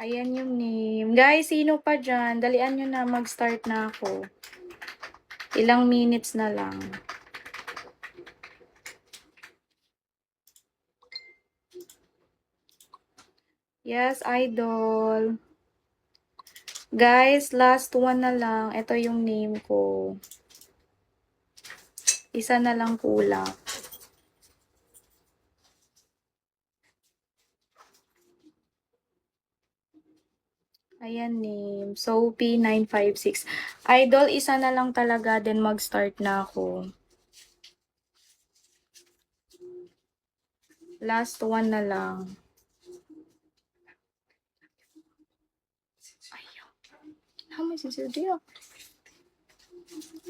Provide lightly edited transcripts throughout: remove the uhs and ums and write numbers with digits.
Ayan yung name. Guys, sino pa dyan? Dalian nyo na, mag-start na ako. Ilang minutes na lang. Yes, idol. Guys, last one na lang. Ito yung name ko. Isa na lang kulang. Ayan name. Sophie956. Idol, isa na lang talaga. Then mag-start na ako. Last one na lang.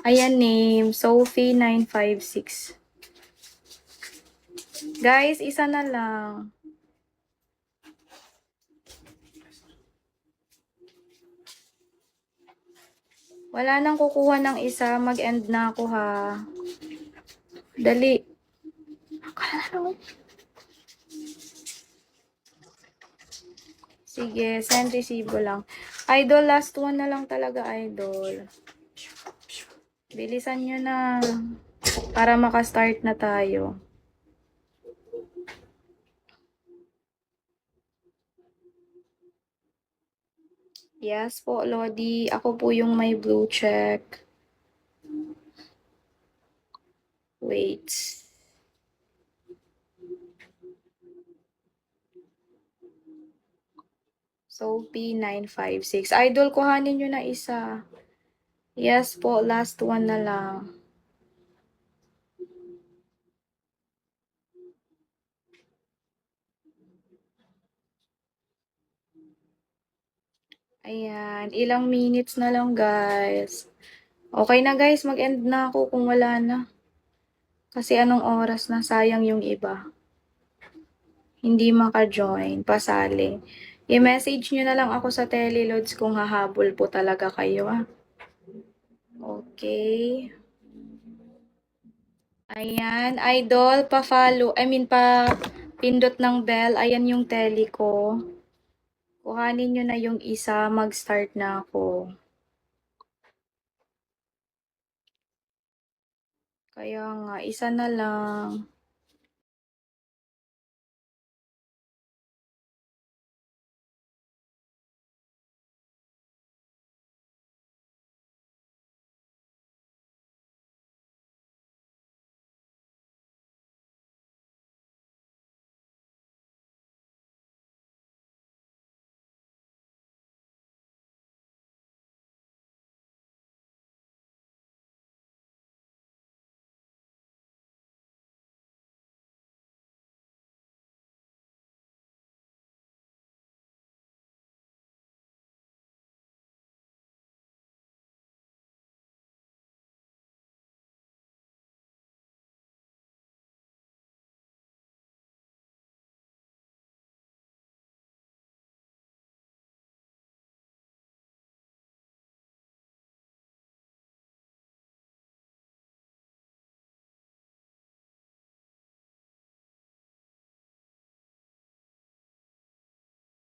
Ayan name. Sophie956. Guys, isa na lang. Wala nang kukuha ng isa. Mag-end na ako ha. Dali. Sige, send resibo lang. Idol, last one na lang talaga, idol. Bilisan nyo na. Para makastart na tayo. Yes po, Lodi. Ako po yung may blue check. Wait. Sophie956. Idol, kuhanin nyo na isa. Yes po, last one na lang. Ayan, ilang minutes na lang guys. Okay na guys, mag-end na ako kung wala na. Kasi anong oras na, sayang yung iba. Hindi maka-join, pasali. I-message nyo na lang ako sa Teleloads kung hahabol po talaga kayo ah. Okay. Ayan, idol, pa-follow, pa-pindot ng bell. Ayan yung tele ko. Kuhanin nyo na yung isa, mag-start na ako. Kaya nga, isa na lang.